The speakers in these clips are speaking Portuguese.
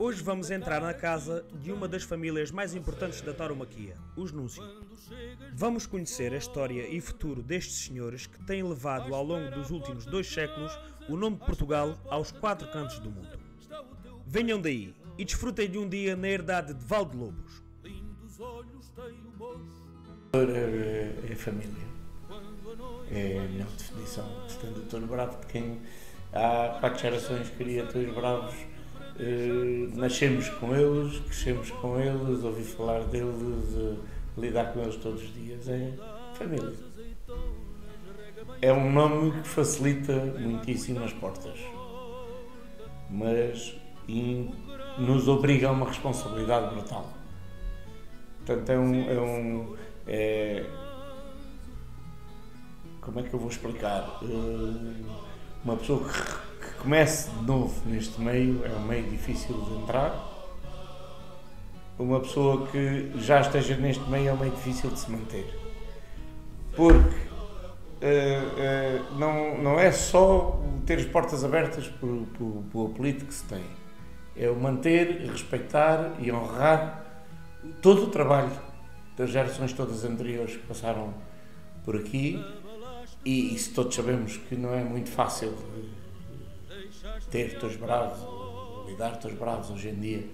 Hoje vamos entrar na casa de uma das famílias mais importantes da tauromaquia, os Núncio. Vamos conhecer a história e futuro destes senhores que têm levado ao longo dos últimos 2 séculos o nome de Portugal aos 4 cantos do mundo. Venham daí e desfrutem de um dia na herdade de Valdelobos. É família. É a melhor definição. Portanto, o Touro Bravo, de quem há 4 gerações cria touros bravos, nascemos com eles, crescemos com eles, ouvi falar deles, lidar com eles todos os dias. É família. É um nome que facilita muitíssimo as portas, mas nos obriga a uma responsabilidade brutal. Portanto, como é que eu vou explicar? Uma pessoa que comece de novo neste meio é um meio difícil de entrar. Uma pessoa que já esteja neste meio é um meio difícil de se manter. Porque não é só ter as portas abertas pelo apelido que se tem. É o manter, respeitar e honrar todo o trabalho das gerações todas anteriores que passaram por aqui, e isso todos sabemos que não é muito fácil ter touros bravos, lidar touros bravos hoje em dia,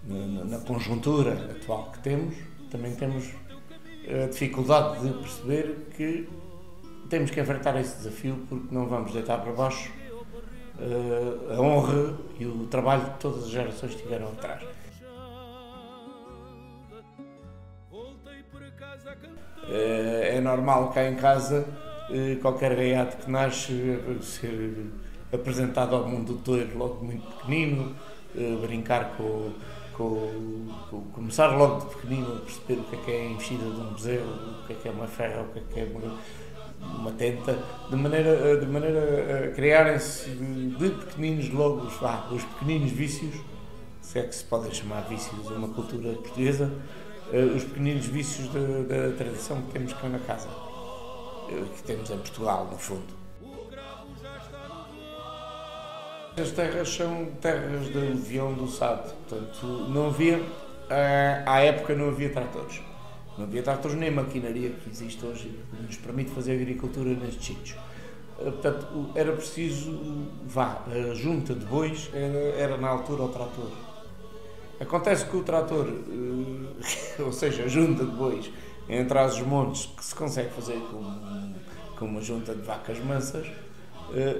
na conjuntura atual que temos. Também temos a dificuldade de perceber que temos que enfrentar esse desafio, porque não vamos deitar para baixo a honra e o trabalho que todas as gerações tiveram atrás. É normal cá em casa qualquer gaiato que nasce ser apresentado ao mundo do touro logo muito pequenino, brincar começar logo de pequenino a perceber o que é a enchida de um bezerro, o que é uma ferra, o que é uma tenta, de maneira a criarem-se de pequeninos logo os pequeninos vícios, se é que se podem chamar vícios uma cultura portuguesa, os pequeninos vícios da tradição que temos cá na casa, que temos em Portugal, no fundo. As terras são terras de aluvião do Sado, portanto, não havia, à época não havia tratores. Não havia tratores nem maquinaria que existe hoje, que nos permite fazer agricultura nestes sítios. Portanto, era preciso, a junta de bois era na altura o trator. Acontece que o trator, ou seja, a junta de bois entre os montes, que se consegue fazer com uma junta de vacas mansas,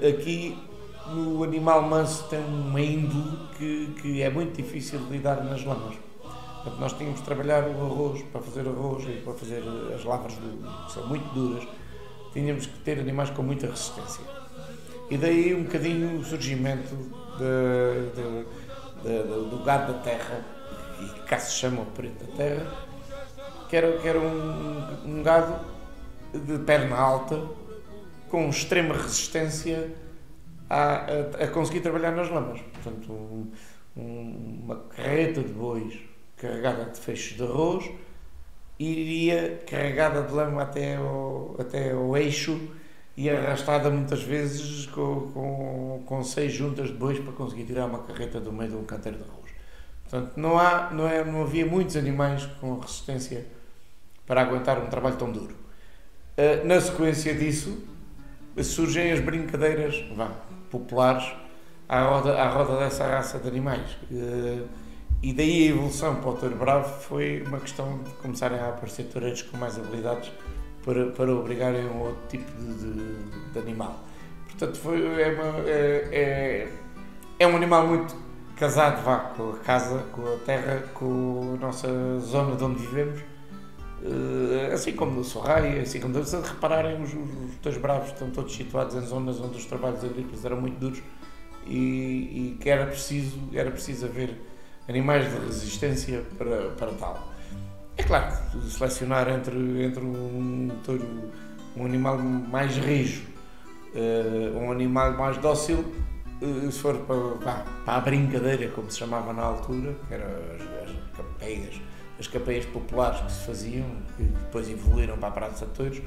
aqui no animal manso tem uma índole que é muito difícil de lidar nas lamas. Portanto, nós tínhamos de trabalhar o arroz, para fazer arroz e para fazer as lavras, que são muito duras, tínhamos que ter animais com muita resistência. E daí um bocadinho o surgimento do gado da terra, que cá se chama o preto da terra, que era um gado de perna alta, com extrema resistência a conseguir trabalhar nas lamas. Portanto, uma carreta de bois carregada de feixes de arroz iria carregada de lama até ao eixo e arrastada muitas vezes com 6 juntas de bois para conseguir tirar uma carreta do meio de um canteiro de arroz. Portanto, não havia muitos animais com resistência para aguentar um trabalho tão duro. Na sequência disso, surgem as brincadeiras populares à roda dessa raça de animais. E daí a evolução para o touro bravo foi uma questão de começarem a aparecer toureiros com mais habilidades para obrigarem a um outro tipo de animal. Portanto, é um animal muito casado com a casa, com a terra, com a nossa zona de onde vivemos, assim como no Sorraia, assim como se repararem, os touros bravos estão todos situados em zonas onde os trabalhos agrícolas eram muito duros e que era preciso haver animais de resistência para tal. É claro que selecionar entre um animal mais rijo, um animal mais dócil, se for para a brincadeira, como se chamava na altura, que eram as capeias populares que se faziam, que depois evoluíram para a praça de touros,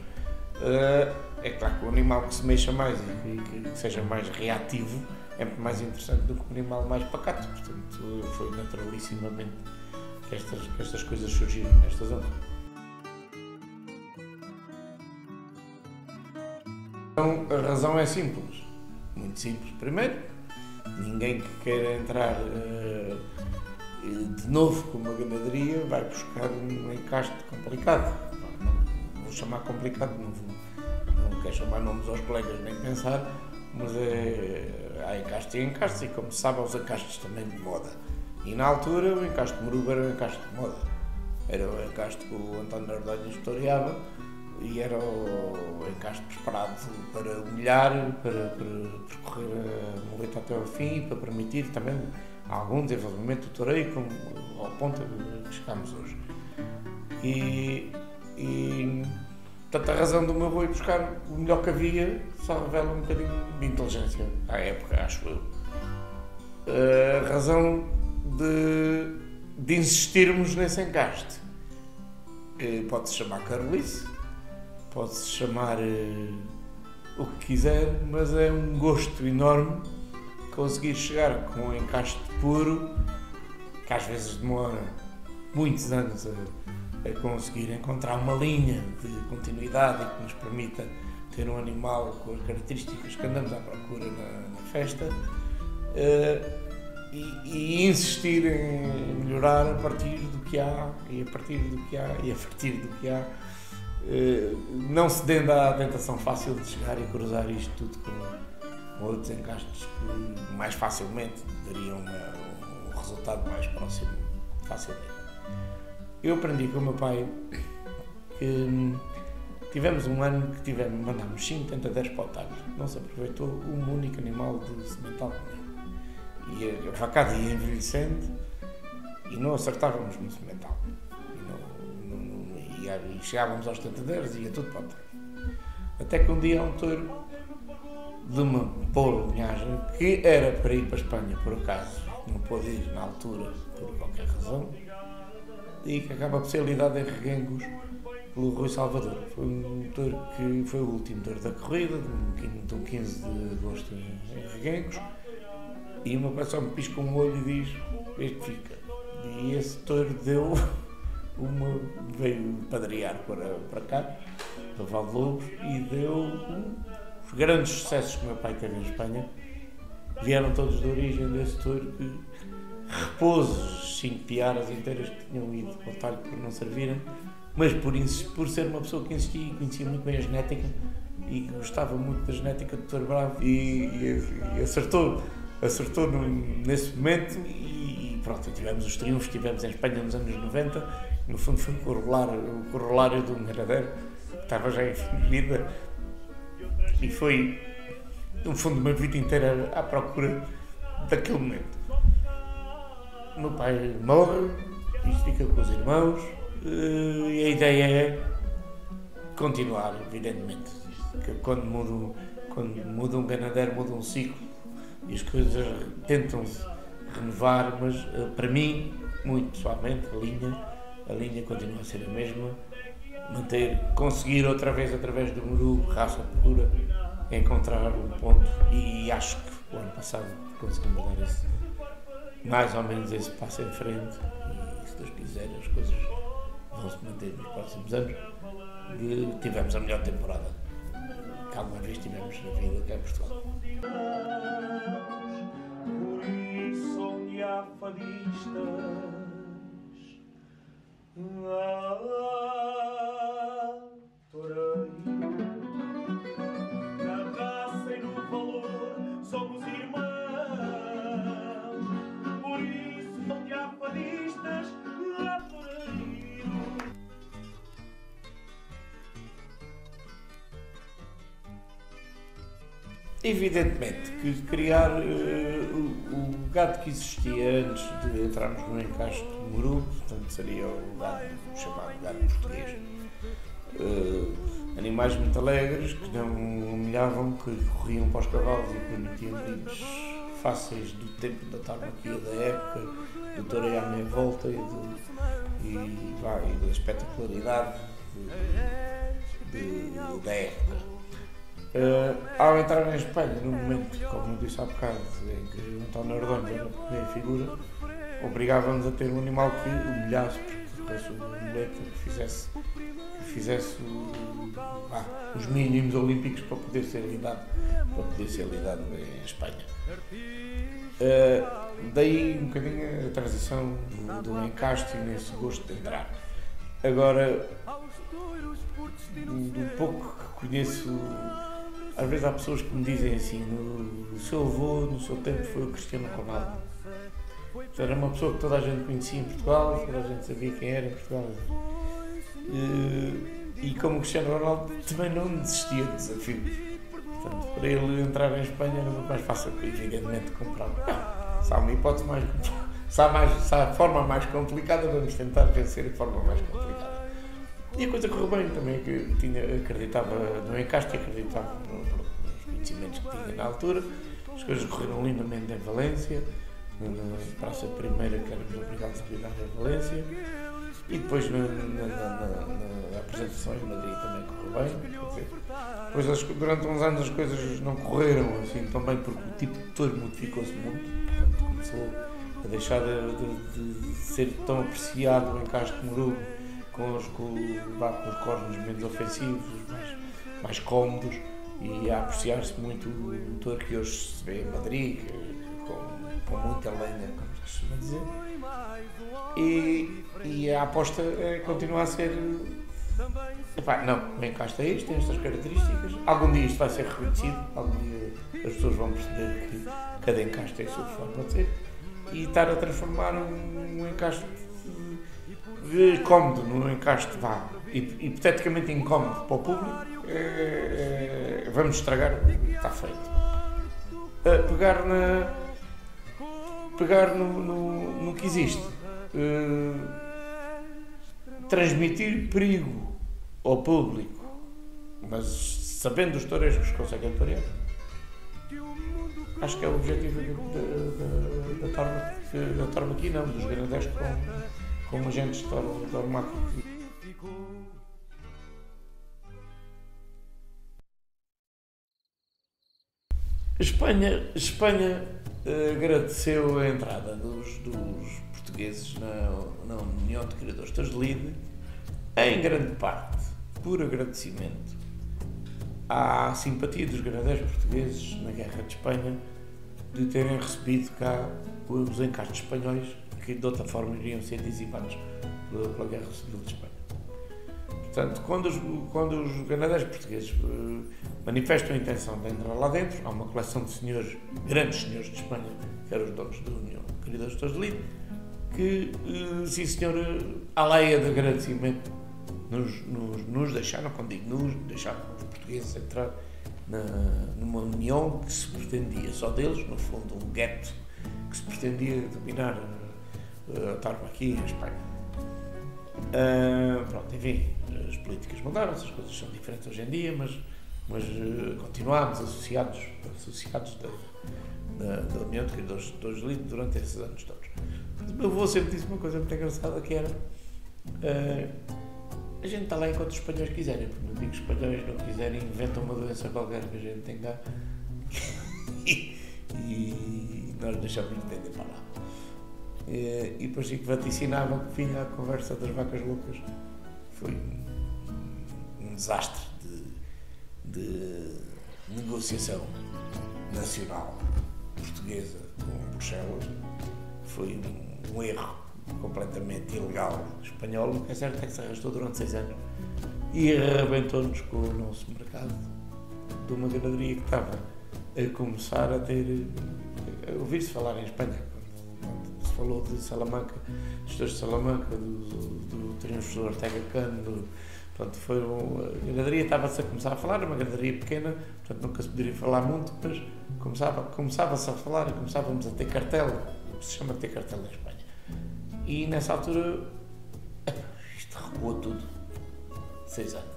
é claro que o animal que se mexa mais e que seja mais reativo é mais interessante do que um animal mais pacato. Portanto, foi naturalissimamente que estas coisas surgiram nesta zona. Então, a razão é simples, muito simples. Primeiro, ninguém que queira entrar de novo com uma ganaderia vai buscar um encaste complicado. Não vou chamar complicado, não quero chamar nomes aos colegas nem pensar, mas há encastes e encastes, e como se sabe, há os encastes também de moda. E na altura o encaste de Moruba era um encaste de moda. Era o encaste que o António Ordonhas historiava e era o encaste preparado para humilhar, para percorrer a muleta até ao fim e para permitir também algum desenvolvimento do toureio ao ponto que chegámos hoje. Portanto, a razão do meu avô ir buscar o melhor que havia só revela um bocadinho de inteligência à época, acho eu. A razão de insistirmos nesse encaste pode-se chamar carolice, pode-se chamar o que quiser, mas é um gosto enorme conseguir chegar com um encaste puro, que às vezes demora muitos anos a conseguir encontrar uma linha de continuidade e que nos permita ter um animal com as características que andamos à procura na festa, e insistir em melhorar a partir do que há e a partir do que há e a partir do que há, não cedendo à tentação fácil de chegar e cruzar isto tudo com outros encastes que mais facilmente dariam um resultado mais próximo facilmente. Eu aprendi com o meu pai que tivemos um ano que mandámos 5 tentadeiros para o talho. Não se aproveitou um único animal de semental. E a vacada ia envelhecendo e não acertávamos no semental. E chegávamos aos tentadeiros e ia tudo para o talho. Até que um dia há um touro de uma boa linhagem que era para ir para a Espanha, por acaso, não pôde ir na altura por qualquer razão, e que acaba por ser lidado em Reguengos pelo Rui Salvador. Foi um touro que foi o último touro da corrida, de um 15 de agosto em Reguengos, e o meu pai só me pisca um olho e diz: este fica. E esse touro veio padrear para cá, para Valdelobos, e deu os grandes sucessos que o meu pai teve em Espanha. Vieram todos de origem desse touro que repôs 5 tiaras inteiras que tinham ido para o talho por não servirem, mas por ser uma pessoa que insistia e conhecia muito bem a genética e gostava muito da genética do touro bravo, e acertou nesse momento, e pronto, tivemos os triunfos que tivemos em Espanha nos anos 90, no fundo foi o corolário do Miradeiro, que estava já em fim de vida, e foi no fundo uma vida inteira à procura daquele momento. O meu pai morre, isto fica com os irmãos, e a ideia é continuar, evidentemente. Quando muda um ganadeiro, muda um ciclo, e as coisas tentam-se renovar, mas para mim, muito pessoalmente, a linha continua a ser a mesma. Conseguir outra vez, através do Moruba, raça pura, encontrar um ponto, e acho que o ano passado conseguimos dar mais ou menos esse passo em frente, e se Deus quiser as coisas vão se manter nos próximos anos. Tivemos a melhor temporada que alguma vez tivemos na vida cá em Portugal. Por isso onde há fadistas, na raça e no valor somos irmãos. Por isso onde há fadistas, há toreiros. Evidentemente que criar o gado que existia antes de entrarmos no encaixe de Moruba, portanto seria o gado chamado gado português, animais muito alegres, que não humilhavam, que corriam para os cavalos e permitiam brindes fáceis do tempo da tauromaquia da época, do toureio à meia volta e da espetacularidade da época. Ao entrar em Espanha, no momento, como eu disse há bocado, em que o António Ordóñez era a primeira figura, obrigava-nos a ter um animal que humilhasse, porque fosse uma muleta que fizesse os mínimos olímpicos para poder ser lidado em Espanha. Daí um bocadinho a transição do encaste e nesse gosto de entrar. Agora, do pouco que conheço, às vezes há pessoas que me dizem assim: o seu avô, no seu tempo, foi o Cristiano Ronaldo. Era uma pessoa que toda a gente conhecia em Portugal, toda a gente sabia quem era em Portugal. E como o Cristiano Ronaldo também não desistia de desafios. Portanto, para ele entrar em Espanha era muito mais fácil, evidentemente, comprar. Se há uma hipótese mais complicada, se há a forma mais complicada, vamos tentar vencer a forma mais complicada. E a coisa correu bem também, que acreditava no encaste, acreditava nos conhecimentos que tinha na altura. As coisas correram lindamente em Valência, na Praça Primeira, que éramos obrigados a virar em Valência. E depois na apresentação em Madrid também correu bem. Depois, durante uns anos, as coisas não correram assim tão bem, porque o tipo de touro modificou-se muito. Portanto, começou a deixar de ser tão apreciado o encaste de Morugo, com os cornos menos ofensivos, mais cómodos, e a apreciar-se muito o touro que hoje se vê em Madrid, com muita lenha, como se costuma dizer. E a aposta continua a ser: não, o encaste é isto, tem estas características. Algum dia isto vai ser reconhecido, algum dia as pessoas vão perceber que cada encaste tem a sua forma de ser, e estar a transformar um encaste cómodo num encaste hipoteticamente incómodo para o público, vamos estragar o que está feito. Pegar no que existe, transmitir perigo ao público, mas sabendo os toureiros que conseguem torear. Acho que é o objetivo da tauromaquia, não, dos granadeiros como agentes de tauromaquia. Espanha agradeceu a entrada dos portugueses na União de Criadores de Touros de Lide, em grande parte por agradecimento à simpatia dos granadeiros portugueses na Guerra de Espanha, de terem recebido cá os encastes espanhóis, que de outra forma iriam ser dizimados pela Guerra Civil de Espanha. Portanto, quando os granadeiros portugueses manifestam a intenção de entrar lá dentro, há uma coleção de senhores, grandes senhores de Espanha, que eram os donos da União Criadores de Touros de Lide, que, sim senhor, à leia de agradecimento, nos deixaram, quando digo nos, deixaram os portugueses entrar numa união que se pretendia, só deles, no fundo, um gueto que se pretendia dominar a tauromaquia em Espanha. Pronto, enfim, as políticas mudaram-se, as coisas são diferentes hoje em dia, mas continuámos associados da União de Criadores de Touros de Lide durante esses anos todos. Mas o meu avô sempre disse uma coisa muito engraçada, que era: a gente está lá enquanto os espanhóis quiserem, porque não digo que os espanhóis não quiserem, inventam uma doença qualquer que a gente tem cá e nós deixamos de entender para lá. E depois que vaticinava que vinha a conversa das vacas loucas. Foi um desastre de negociação nacional portuguesa com Bruxelas. Foi um erro completamente ilegal espanhol. O que é certo é que se arrastou durante 6 anos e arrebentou-nos com o nosso mercado de uma ganaderia que estava a começar a ouvir-se falar em Espanha. Quando se falou de Salamanca, dos touros de Salamanca, do triunfo do Ortega Cano, portanto, a ganaderia estava-se a começar a falar, era uma ganaderia pequena, portanto nunca se poderia falar muito, mas começava-se a falar e começávamos a ter cartel, o que se chama de ter cartel em Espanha. E nessa altura, isto recuou tudo. 6 anos.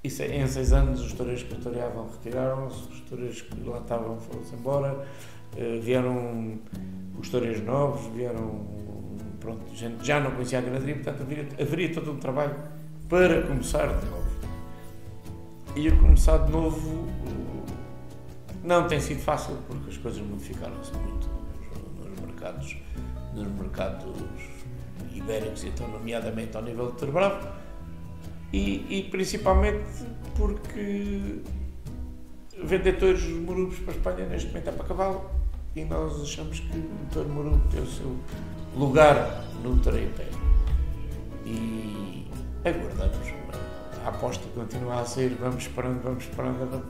Em 6 anos os toureiros que toreavam retiraram-se, os toureiros que lá estavam foram-se embora, vieram os toureiros novos, pronto, a gente já não conhecia a ganaderia, portanto haveria todo um trabalho para começar de novo. e a começar de novo. Não tem sido fácil, porque as coisas modificaram-se muito nos mercados ibéricos, então, nomeadamente ao nível de Torbravo, e principalmente porque vender touros morubos para a Espanha neste momento é para cavalo, e nós achamos que o touro morubo tem o seu lugar no tareia pé. E aguardamos. A aposta continua a ser, vamos esperando,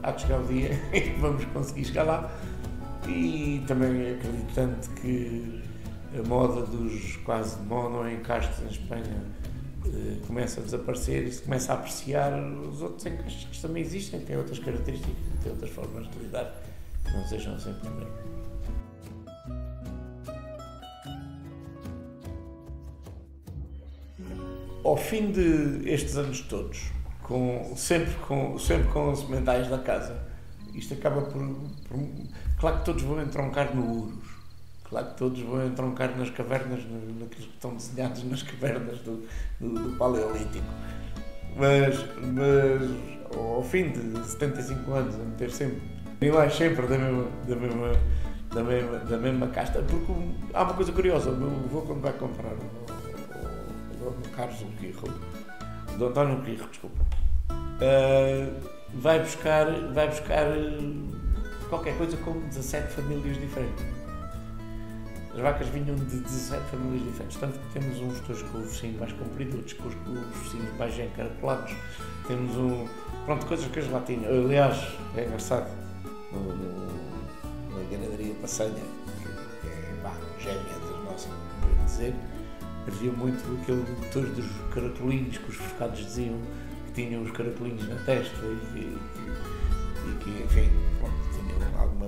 há de chegar o dia e vamos conseguir chegar lá. E também acreditando que a moda dos quase mono-encastes em Espanha começa a desaparecer e se começa a apreciar os outros encastes que também existem, têm outras características, têm outras formas de lidar, que não sejam sempre o mesmo. Ao fim de estes anos todos, sempre com os sementais da casa, isto acaba por... Claro que todos vão entroncar no Urus, claro que todos vão entroncar nas cavernas, naqueles que estão desenhados nas cavernas do Paleolítico, mas ao fim de 75 anos, a meter sempre animais sempre da mesma casta, porque há uma coisa curiosa, o meu avô quando vai comprar o Carlos Quirro, do António Quirro, desculpa, vai buscar qualquer coisa com 17 famílias diferentes. As vacas vinham de 17 famílias diferentes, tanto que temos uns touros com o focinho mais comprido, outros com os focinhos mais encaracolados, temos coisas que eles lá tinham. Aliás, é engraçado, na ganaderia Passanha, que é gêmea das nossas, por dizer, havia muito aquele touro dos caracolinhos que os forcados diziam que tinham os caracolinhos na testa e que, enfim, tinham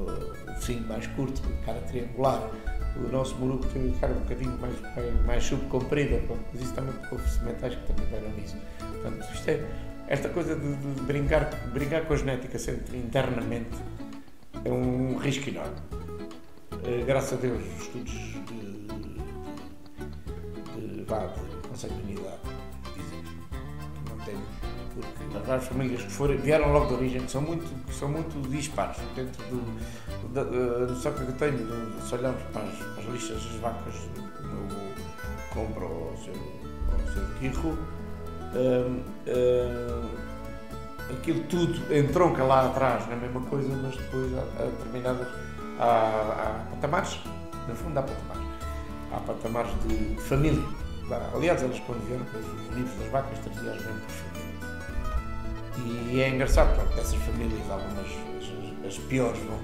o focinho mais curto, cara triangular. O nosso morubo tem a cara um bocadinho mais subcomprida, mas isso também porque houve sementais que também deram nisso. Portanto, isto é, esta coisa de brincar com a genética sempre internamente é um risco enorme. Graças a Deus, os estudos de consanguinidade dizem que não temos, porque as várias famílias que vieram logo de origem são muito dispares dentro do só que eu tenho, se olharmos para as listas das vacas que o meu avô compra ao seu Quirro, aquilo tudo entronca lá atrás na mesma coisa, mas depois há determinadas patamares, no fundo há patamares de família. Aliás, elas quando vieram com os livros das vacas traziam as mesmas famílias. E é engraçado, porque dessas famílias algumas, as piores vão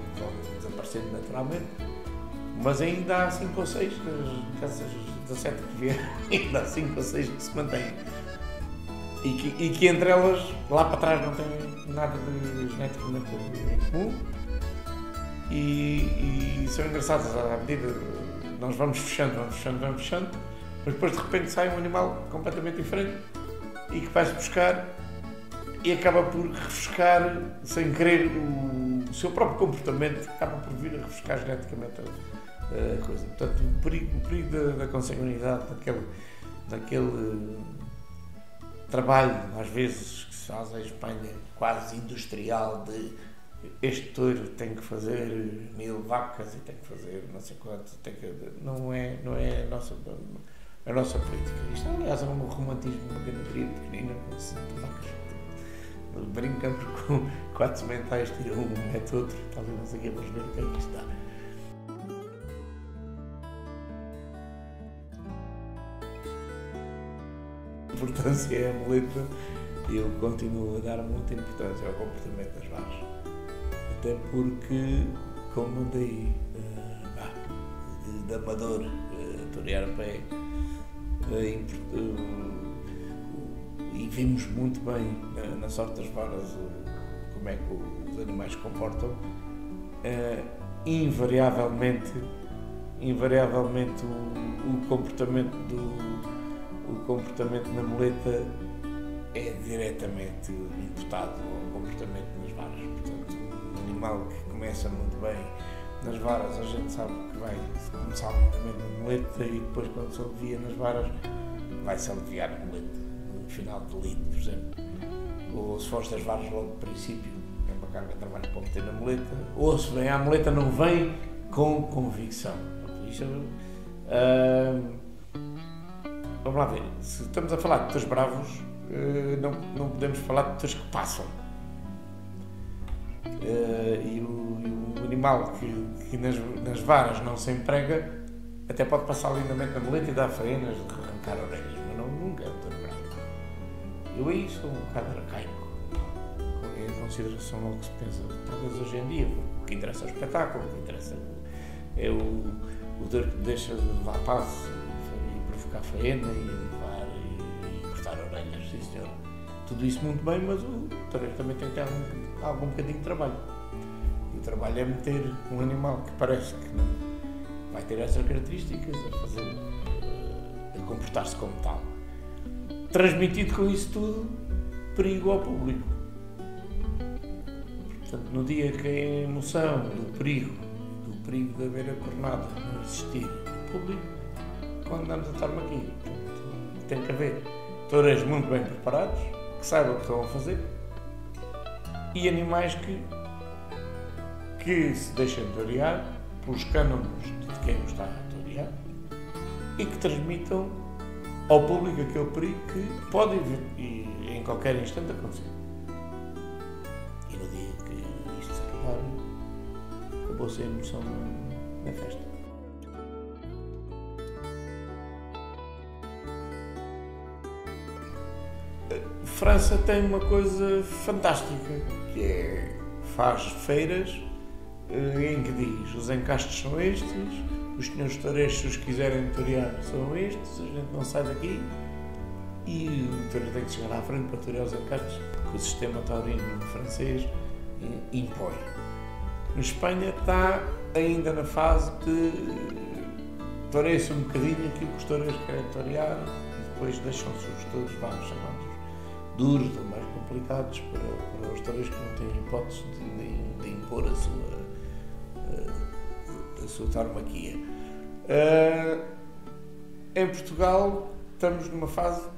desaparecendo naturalmente, mas ainda há 5 ou 6, dessas 17 que vieram, ainda há 5 ou 6 que se mantêm. E que entre elas, lá para trás, não têm nada de geneticamente em comum. E são engraçadas, à medida que nós vamos fechando, mas depois de repente sai um animal completamente diferente e que vai-se buscar e acaba por refrescar, sem querer, o seu próprio comportamento, acaba por vir a refrescar geneticamente a coisa. Portanto, o perigo da consanguinidade, daquele trabalho, às vezes, que se faz em Espanha, quase industrial, de este touro tem que fazer 1000 vacas e tem que fazer não sei quanto, não é a nossa política. Isto, aliás, é um romantismo, uma ganaderia pequenina, com 60 vacas. Brincamos com 4 sementais, tira um, mete outro, tal e não sei o que, vamos ver o que é que está. A importância é a muleta e eu continuo a dar muita importância ao comportamento das vacas. Até porque, como andei de amador a torear a pé, e vimos muito bem na sorte das varas como é que os animais se comportam, invariavelmente o comportamento na muleta é diretamente imputado ao comportamento nas varas. Portanto, um animal que começa muito bem nas varas, a gente sabe que vai começar muito bem na muleta e depois, quando se alivia nas varas, vai-se aliviar na muleta, no final do lido, por exemplo. ou se fores das varas logo de princípio, é uma carga de trabalho para meter na muleta, ou se vem à muleta, não vem com convicção. Isto, vamos lá ver, se estamos a falar de touros bravos, não podemos falar de touros que passam. E o animal que nas varas não se emprega, até pode passar lindamente na muleta e dar faenas de arrancar orelhas, mas nunca é um touro bravo. Eu aí sou um bocado arcaico, em consideração ao que se pensa, talvez hoje em dia. O que interessa é o espetáculo, o que interessa é o touro que deixa de levar passo e provocar faena e levar e cortar orelhas, sim senhor. Tudo isso muito bem, mas o toureiro também tem que ter algum bocadinho de trabalho. E o trabalho é meter um animal que parece que não vai ter essas características a comportar-se como tal. Transmitido com isso tudo, perigo ao público. Portanto, no dia que a emoção do perigo de haver a cornada não existir no público, quando andamos a estar aqui, portanto, tem que haver toureiros muito bem preparados, que saibam o que estão a fazer, e animais que se deixem torear pelos cânones de quem os está a torear e que transmitam ao público aquele perigo que pode em qualquer instante acontecer. E no dia que isto se acabar, acabou-se a emoção na festa. França tem uma coisa fantástica, que é, faz feiras em que diz, os encastes são estes, os senhores toureiros, se os quiserem torear, são estes, a gente não sai daqui, e o toureiro tem que chegar à frente para torear os encastes, que o sistema taurino francês impõe. Na Espanha está ainda na fase de toreia-se um bocadinho aquilo que os toureiros querem torear, e depois deixam-se os touros, vamos chamar duros ou mais complicados para os toureiros que não têm hipótese de impor a sua tauromaquia. Em Portugal estamos numa fase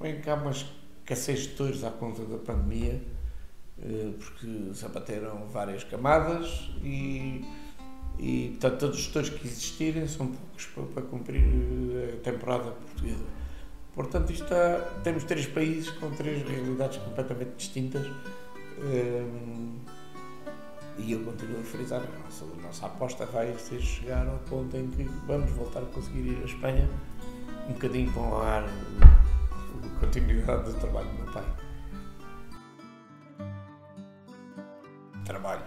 em que há uma escassez de touros à conta da pandemia, porque se abateram várias camadas e portanto, todos os touros que existirem são poucos para cumprir a temporada portuguesa. Portanto, temos 3 países com 3 realidades completamente distintas, e eu continuo a frisar, a nossa aposta vai ser chegar ao ponto em que vamos voltar a conseguir ir à Espanha, um bocadinho com a continuidade do trabalho do meu pai. Trabalho.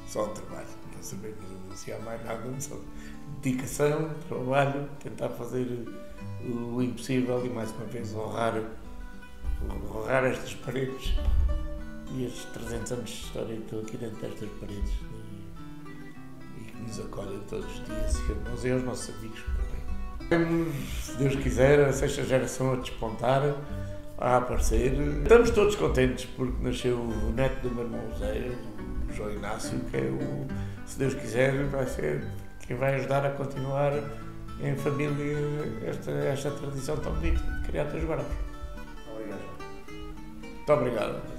Só trabalho. Não sabemos anunciar mais nada, só dedicação, trabalho, tentar fazer o impossível e mais uma vez honrar estas paredes e estes 300 anos de história que estou aqui dentro destas paredes e que nos acolhem todos os dias, e aos nossos amigos também. Se Deus quiser, a 6ª geração a despontar, a aparecer. Estamos todos contentes porque nasceu o neto do meu irmão José, o João Inácio, que é se Deus quiser, vai ser quem vai ajudar a continuar em família esta tradição tão bonita de criar touros bravos. Obrigado. Muito obrigado.